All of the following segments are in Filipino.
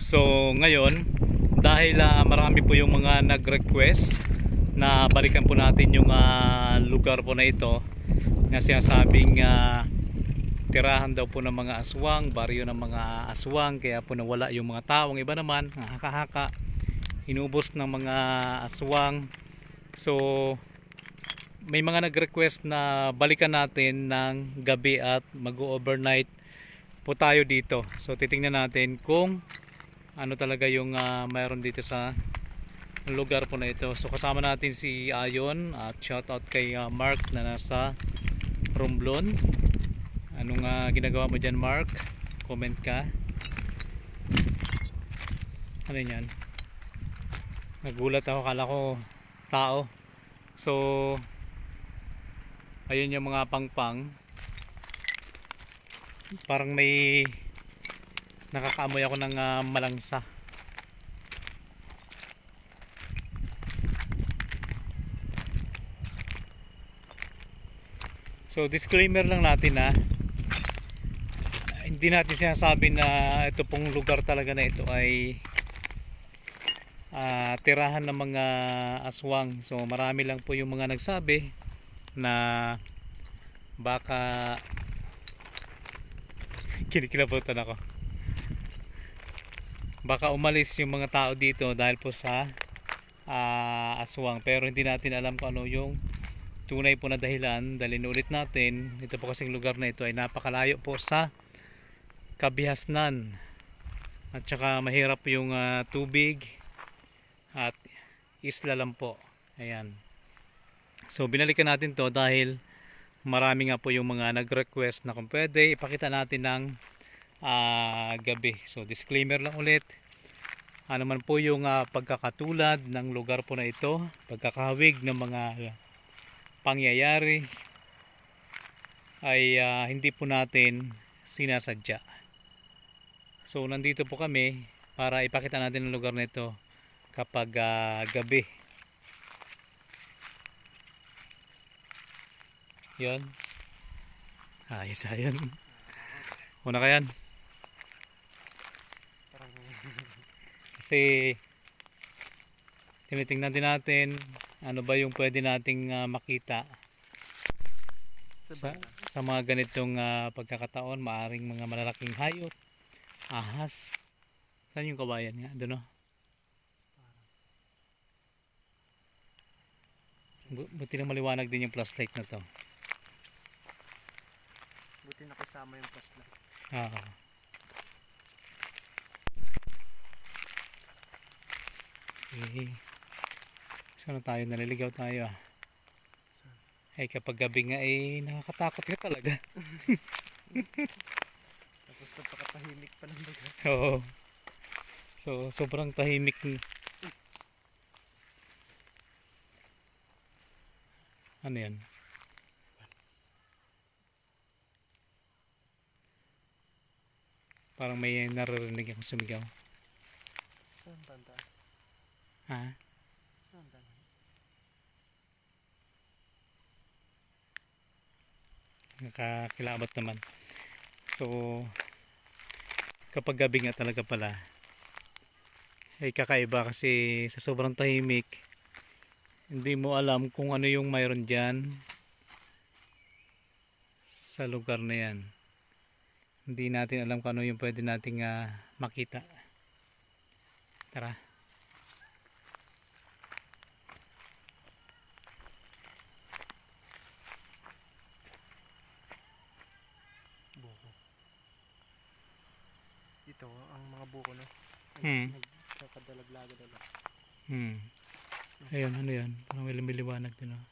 So ngayon, dahil marami po yung mga nag-request na balikan po natin yung lugar po na ito na sinasabing tirahan daw po ng mga aswang, baryo ng mga aswang, kaya po nawala yung mga taong iba naman, haka-haka, inubos ng mga aswang. So may mga nag-request na balikan natin ng gabi at mag-overnight po tayo dito. So titingnan natin kung ano talaga yung mayroon dito sa lugar po na ito. So kasama natin si Ayon at shoutout kay Mark na nasa Romblon. Anong ginagawa mo dyan, Mark? Comment ka. Ano yan? Nagulat ako, kala ko tao. So ayun yung mga pangpang. Parang may nakakaamoy ako ng malangsa. So disclaimer lang natin na hindi natin sinasabi na ito pong lugar talaga na ito ay tirahan ng mga aswang. So marami lang po yung mga nagsabi na baka kinikilabutan ako, baka umalis yung mga tao dito dahil po sa aswang, pero hindi natin alam kung ano yung tunay po na dahilan. Dahil inulit natin, ito po kasing lugar na ito ay napakalayo po sa kabihasnan at saka mahirap yung tubig at isla lang po. Ayan, so binalikan natin to dahil marami nga po yung mga nag-request na kung pwede ipakita natin ng gabi. So disclaimer lang ulit, ano man po yung pagkakatulad ng lugar po na ito, pagkakahawig ng mga pangyayari ay hindi po natin sinasadya. So nandito po kami para ipakita natin ang lugar na ito kapag gabi. Yan. Ayos yan. Una ka yan. Kasi tinitingnan din natin ano ba yung pwede nating makita sa mga ganitong pagkakataon. Maaring mga malalaking hayop, ahas. Saan yung kabayan nga? Doon, no? Buti na maliwanag din yung flashlight na to. Buti nakasama yung flashlight. Okay. Sana tayo, naliligaw tayo ay kapag gabi nga ay nakakatakot ka talaga. Tapos napakatahimik pa ng lugar. Oo. So sobrang tahimik. Ano yan? Parang may naririnig akong sumigaw. Saan banda? Ha? Saan banda? Nakakilabot naman. So kapag gabi nga talaga pala ay kakaiba kasi sa sobrang tahimik hindi mo alam kung ano yung mayroon dyan sa lugar na yan. Hindi natin alam kung ano yung pwede nating makita. Tara. Buko. Ito ang mga buko na nagkakadalag-laga-dalag. Ayun, ano yan? Parang may lumiliwanag din, oh.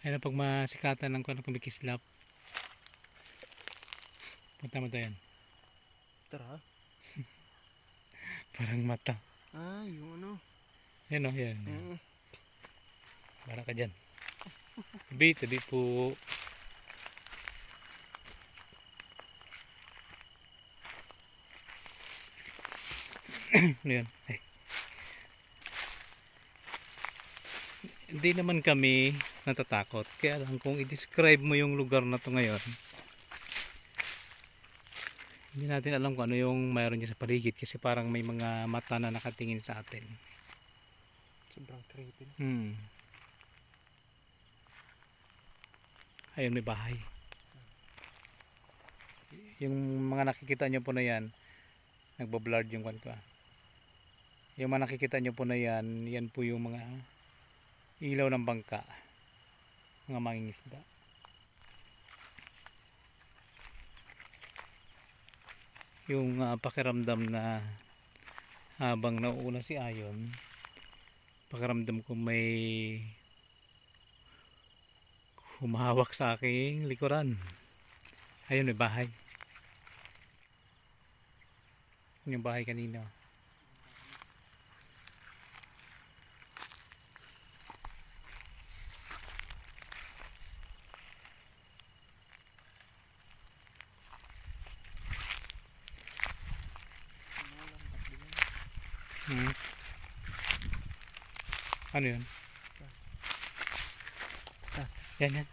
Ayun, pag masikatan ng kumikislap, punta mo tayo yan. Tara. Parang mata. Yung ano. Yan, oh, yan. Para ka dyan. Tabi po. Yan. Ay. Hindi naman kami natatakot. Kaya lang kung i-describe mo yung lugar na to ngayon, hindi natin alam kung ano yung mayroon dyan sa paligid kasi parang may mga mata na nakatingin sa atin. Sobrang creepy. Ayun, may bahay. Yung mga nakikita nyo po na yan, nagbablurred yung kwan ko. Yung mga nakikita nyo po na yan, yan po yung mga ilaw ng bangka, mga mangingisda. Yung pakiramdam na habang nauuna si Ayon, pakiramdam ko may humahawak sa aking likuran. Ayun, may bahay. Yung bahay kanina. Ano yun? Yan yan.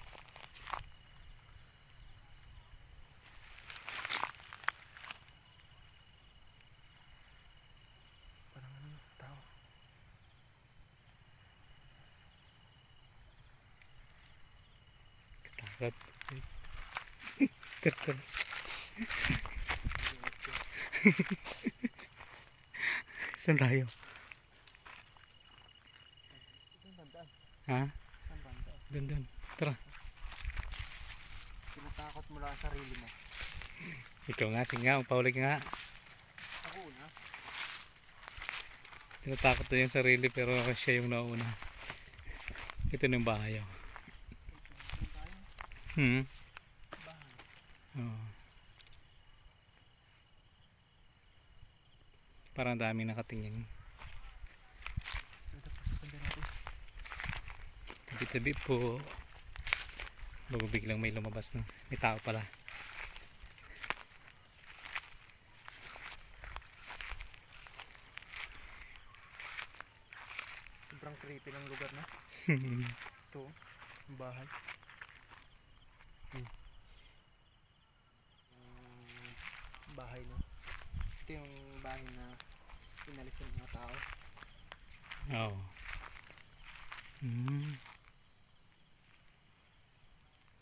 Parang ano, tao. Katakot. Terkel. Saan tayo? Ha? Doon doon. Tara. Tinatakot mo lang ang sarili mo. Ikaw nga, sige nga, paulig nga. Ako una. Tinatakot na yung sarili pero siya yung nauna. Ito na yung bahay. Oh. Parang daming nakatingin. Tabi-tabi po. Bago biglang may lumabas na. May tao pala. Sobrang creepy ng lugar na. Ito, ang bahay. Bahay no. Ito yung bahay na inalis ng mga tao. Oo.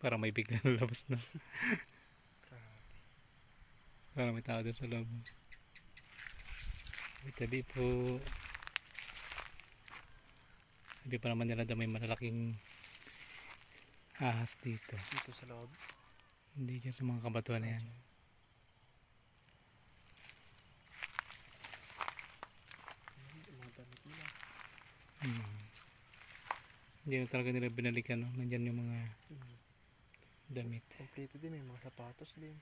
Parang may biglang lumabas na. Parang may tao doon sa loob. Tabi po. Sabi pa naman nila na may malalaking ahas dito. Dito sa loob. Hindi dyan sa mga kabatuan na yan. Mga damit nila. Hindi na talaga nila binalikan, no? Nandyan yung mga damit. Kompleto din, may mga sapatos din.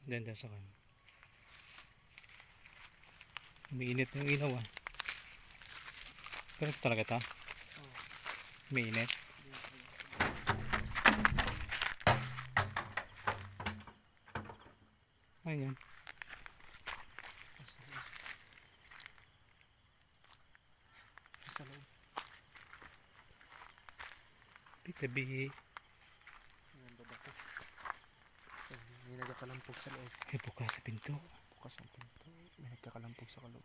Dyan sa kan. Umiinit yung ilaw ah. Pero talaga ito. Umiinit. Ayan. Sa loob. Tabi. Ayan, baba ko. May nagkakalampog sa loob. Ay, bukas sa pinto. Bukas ang pinto. May nagkakalampog sa loob.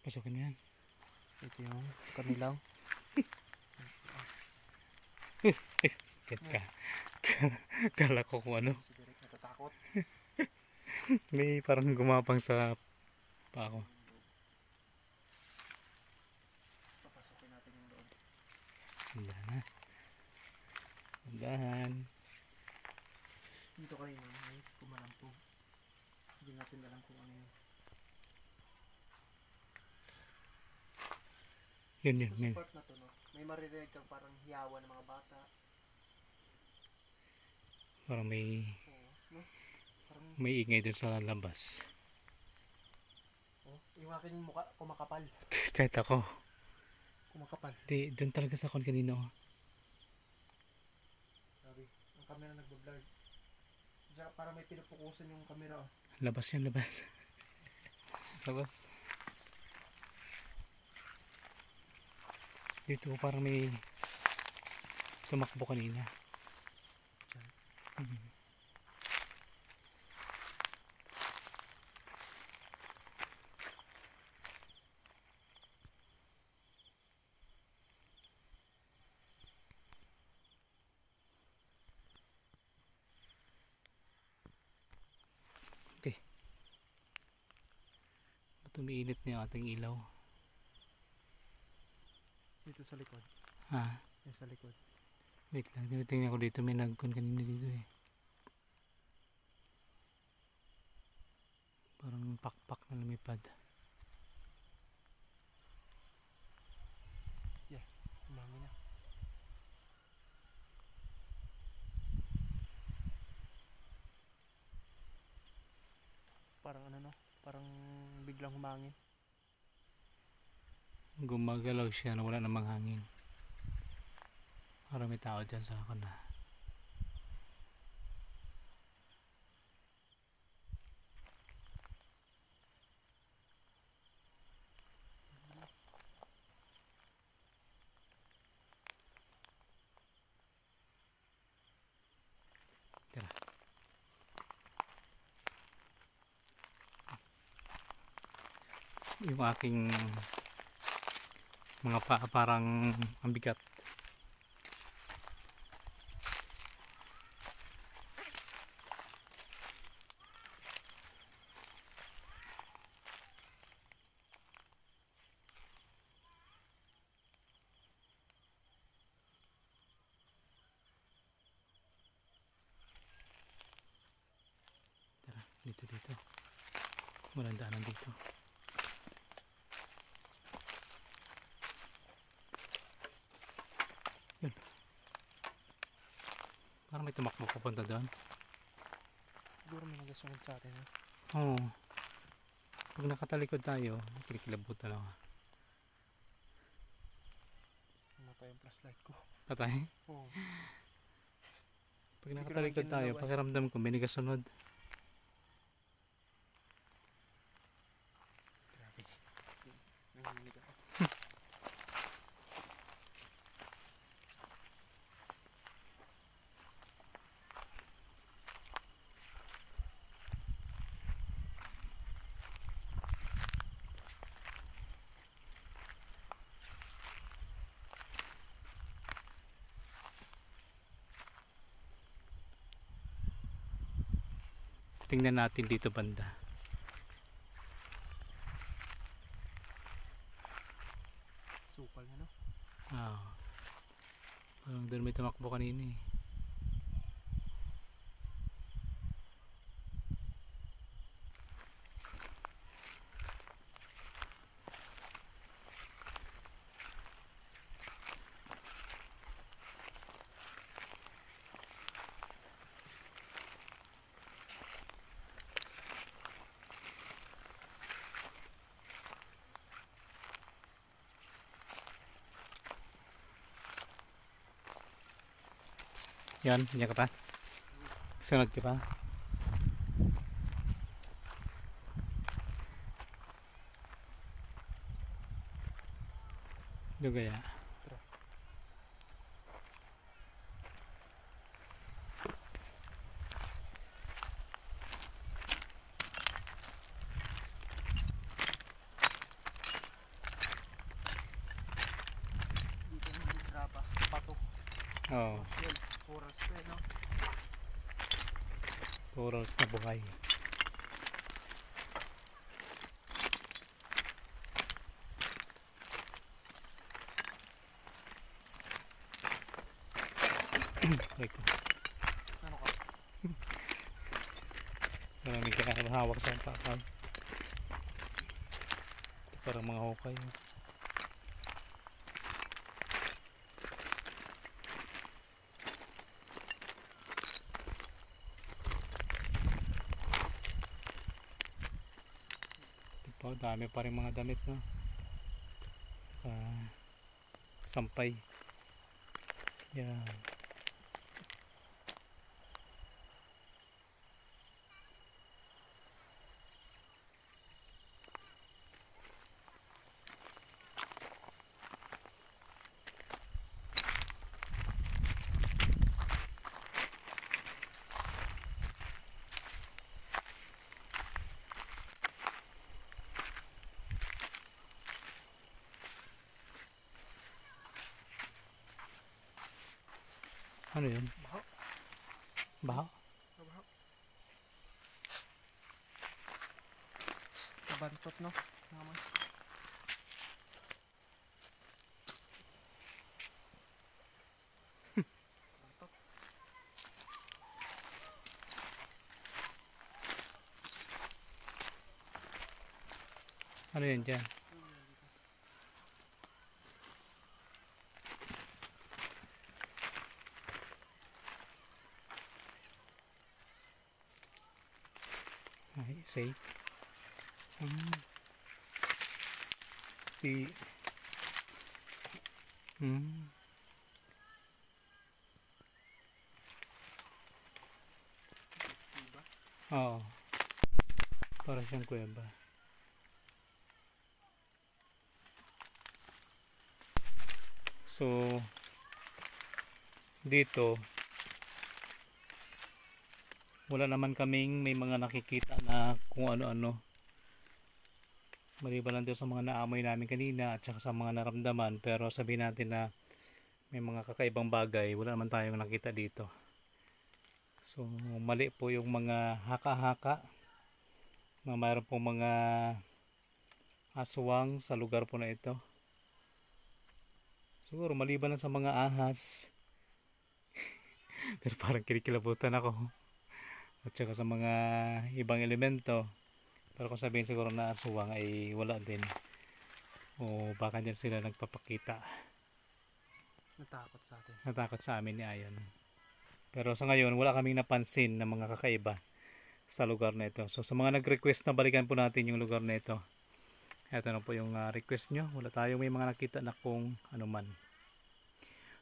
Pasukin mo yan. Ito yung kanilaw. Kala ko kung ano. Si Derek natatakot. May parang gumapang sa pa ako. Papasukin natin yung loob. Andahan. Andahan. Dito kayo may kumalampog. Hindi natin alam kung ano yun. Yun. Part na to, no? May maririnig kang parang hiyawan ng mga bata. Parang may No? Parang, may ingay dun sa labas. yung aking mukha kumakapal. Kahit ako. Kumakapal. Di, dun talaga sa kon kanino. camera nagbablur. Diyan para may pinupukusan yung camera. Oh. Labas yan, labas. Labas. Dito parang may tumakbo kanina. Diyan. Okay. Tumiinit na yung ating ilaw. Dito sa likod. Ha? Yan sa likod. Wait lang, tinitingnan ko dito. May nagkon kanina dito eh. Parang pakpak na lumipad. Yeah, umangin na. Parang ano no? Parang biglang humangin. Gumagalaw siya na wala namang hangin. Parang may tao dyan sa akin na. Tara. Yung aking mga paa parang ang bigat. Tara, dito. Walang daanan dito. Yun. Parang may tumakbo papunta doon. Siguro may nagasunod sa atin ha. Oo. Pag nakatalikod tayo, kinikilabutan ako. Matay yung flashlight ko. Patay? Oo. Pag nakatalikod tayo, pakiramdam ko may nagasunod. Grabe. Nanginig ako. Tingnan natin dito banda. Sukal na no? Ah. Parang doon may tumakbo kanina eh. Yan, ganyan ka pa. Sunod ka pa. Dugaya. Dito yung graba. Pato. Oo. Yan. Oras ko eh no? Oras na buhay. Like, Ano ka? parang may hawak sa pakal. Parang mga hukay. Ito, dami pa rin mga damit no. Sampay. Yan. Ano yun? Baho. Baho? Baho. Nabantot, no? Naman. Bantot. Ano yun dyan? Ay, safe. Si Diba? Oo. Para siyang kuweba. So dito wala naman kaming may mga nakikita na kung ano-ano, maliban lang doon sa mga naamoy namin kanina at saka sa mga naramdaman. Pero sabihin natin na may mga kakaibang bagay, wala naman tayong nakita dito. So mali po yung mga haka-haka na mayroon pong mga aswang sa lugar po na ito. Siguro maliban lang sa mga ahas pero parang kinikilabutan ako, at saka sa mga ibang elemento. Pero kung sabihin siguro na aswang ay wala din, o baka dyan sila nagpapakita, Natakot sa atin. natakot sa amin ni Ayon. Pero sa ngayon wala kaming napansin na mga kakaiba sa lugar na ito. So sa mga nag-request na balikan po natin yung lugar na ito, ito na po yung request nyo. Wala tayong may mga nakita na kung ano man.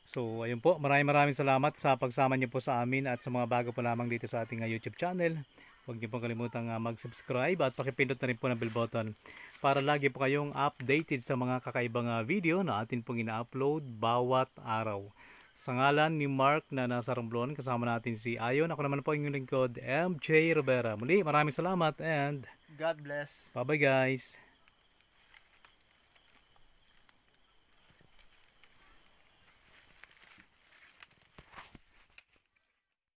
So ayun po, maraming salamat sa pagsama niyo po sa amin, at sa mga bago po lamang dito sa ating YouTube channel, huwag niyo pong kalimutang mag-subscribe at pakipindot na rin po ng bell button para lagi po kayong updated sa mga kakaibang video na atin pong ina-upload bawat araw. Sa ngalan ni Mark na nasa Romblon, kasama natin si Ayon. Ako naman po ang inyong lingkod, MJ Rivera. Muli, maraming salamat and God bless. bye bye guys.